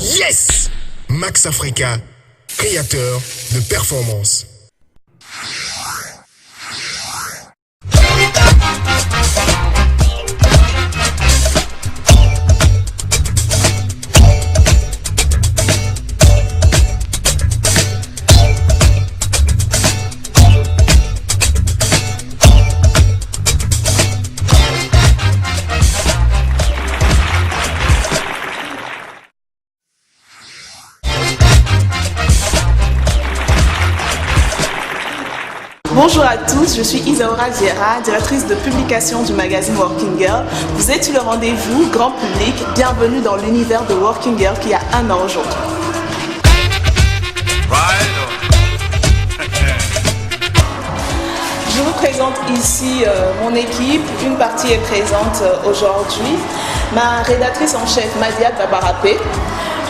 Yes! Max Africa, créateur de performance. Bonjour à tous, je suis Isaura Diera, directrice de publication du magazine Working Girl. Vous êtes sur le rendez-vous grand public, bienvenue dans l'univers de Working Girl qui a un an aujourd'hui. Je vous présente ici mon équipe, une partie est présente aujourd'hui. Ma rédactrice en chef Madia Tabarapé,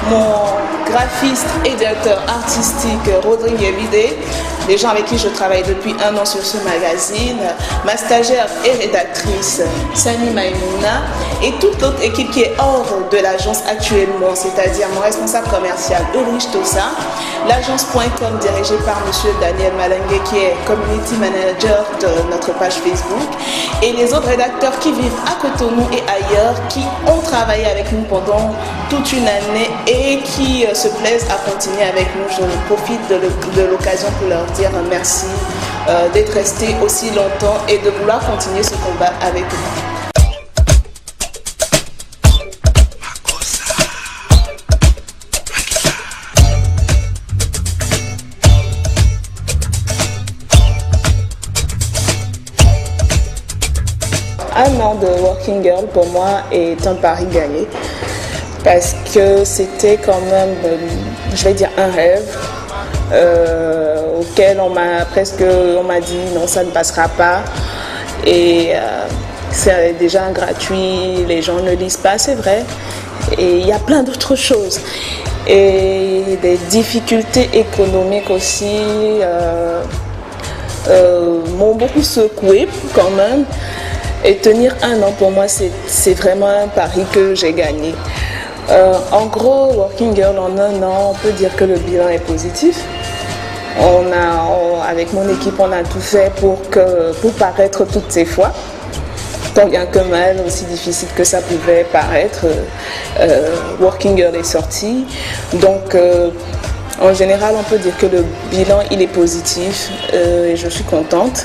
mon graphiste et directeur artistique Rodrigue Evide, des gens avec qui je travaille depuis un an sur ce magazine, ma stagiaire et rédactrice Sani Maïmouna et toute l'autre équipe qui est hors de l'agence actuellement, c'est-à-dire mon responsable commercial Ulrich Tossa, l'agence.com dirigée par M. Daniel Malengue qui est community manager de notre page Facebook et les autres rédacteurs qui vivent à Cotonou et ailleurs qui ont travaillé avec nous pendant toute une année et qui se plaisent à continuer avec nous. Je profite de l'occasion pour leur dire merci d'être restés aussi longtemps et de vouloir continuer ce combat avec nous. Un an de Working Girl pour moi est un pari gagné parce que c'était quand même, je vais dire, un rêve auquel on m'a dit non, ça ne passera pas et c'est déjà gratuit, les gens ne lisent pas, c'est vrai, et il y a plein d'autres choses et des difficultés économiques aussi m'ont beaucoup secoué quand même. Et tenir un an pour moi, c'est vraiment un pari que j'ai gagné. En gros, Working Girl, en un an, on peut dire que le bilan est positif. Avec mon équipe, on a tout fait pour paraître toutes ces fois. Tant bien que mal, aussi difficile que ça pouvait paraître, Working Girl est sorti. Donc, en général, on peut dire que le bilan, il est positif et je suis contente.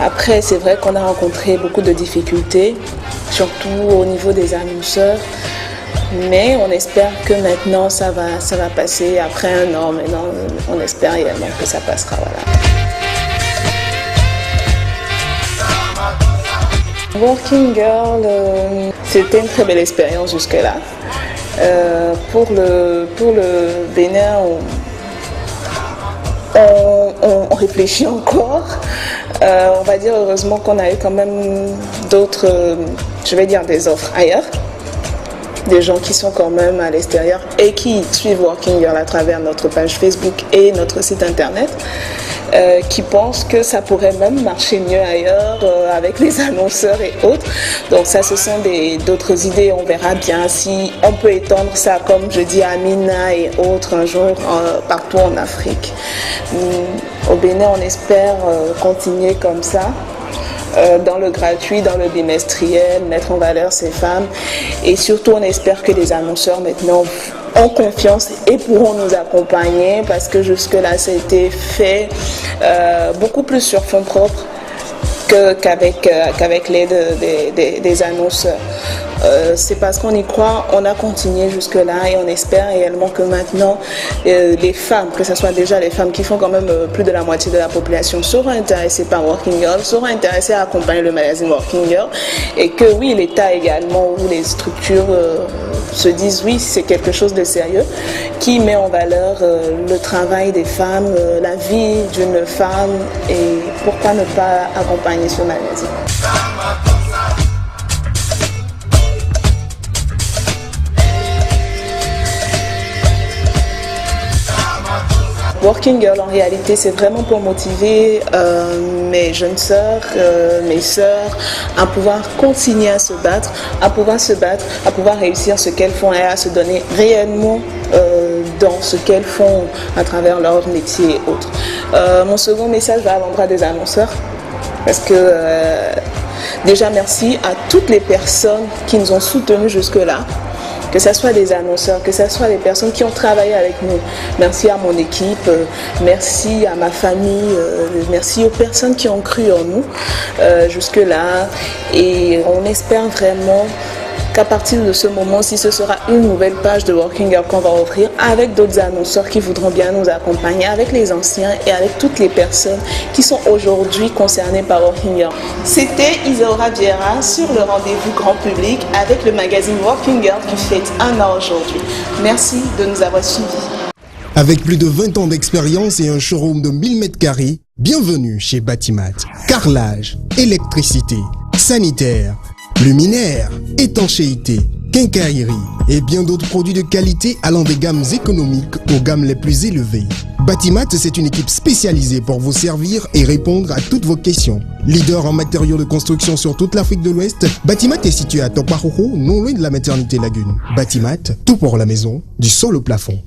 Après, c'est vrai qu'on a rencontré beaucoup de difficultés, surtout au niveau des annonceurs. Mais on espère que maintenant, ça va passer après un an. Maintenant, on espère réellement que ça passera. Voilà. Working Girl, c'était une très belle expérience jusque-là. Pour le Bénin, on réfléchit encore. On va dire heureusement qu'on a eu quand même d'autres, je vais dire des offres ailleurs. Des gens qui sont quand même à l'extérieur et qui suivent Working Girl à travers notre page Facebook et notre site internet, qui pensent que ça pourrait même marcher mieux ailleurs avec les annonceurs et autres. Donc ça, ce sont d'autres idées. On verra bien si on peut étendre ça, comme je dis, à Mina et autres un jour partout en Afrique. Au Bénin, on espère continuer comme ça. Dans le gratuit, dans le bimestriel, mettre en valeur ces femmes et surtout on espère que les annonceurs maintenant ont confiance et pourront nous accompagner parce que jusque-là ça a été fait beaucoup plus sur fonds propres qu'avec l'aide des annonceurs. C'est parce qu'on y croit, on a continué jusque-là et on espère réellement que maintenant les femmes, que ce soit déjà les femmes qui font quand même plus de la moitié de la population, seront intéressées par Working Girl, seront intéressées à accompagner le magazine Working Girl et que oui, l'État également ou les structures se disent oui, c'est quelque chose de sérieux qui met en valeur le travail des femmes, la vie d'une femme et pourquoi ne pas accompagner ce magazine. Working Girl, en réalité, c'est vraiment pour motiver mes jeunes sœurs, mes sœurs, à pouvoir continuer à se battre, à pouvoir réussir ce qu'elles font et à se donner réellement dans ce qu'elles font à travers leur métier et autres. Mon second message va à l'endroit des annonceurs, parce que déjà merci à toutes les personnes qui nous ont soutenus jusque-là, que ce soit des annonceurs, que ce soit des personnes qui ont travaillé avec nous. Merci à mon équipe, merci à ma famille, merci aux personnes qui ont cru en nous jusque-là. Et on espère vraiment qu'à partir de ce moment-ci, ce sera une nouvelle page de Working Girl qu'on va ouvrir avec d'autres annonceurs qui voudront bien nous accompagner, avec les anciens et avec toutes les personnes qui sont aujourd'hui concernées par Working Girl. C'était Isaura Vieira sur le rendez-vous grand public avec le magazine Working Girl qui fête 1 an aujourd'hui. Merci de nous avoir suivis. Avec plus de 20 ans d'expérience et un showroom de 1000 m², bienvenue chez Batimat. Carrelage, électricité, sanitaire, luminaire, étanchéité, quincaillerie et bien d'autres produits de qualité allant des gammes économiques aux gammes les plus élevées. Batimat, c'est une équipe spécialisée pour vous servir et répondre à toutes vos questions. Leader en matériaux de construction sur toute l'Afrique de l'Ouest, Batimat est situé à Toparoho, non loin de la maternité Lagune. Batimat, tout pour la maison, du sol au plafond.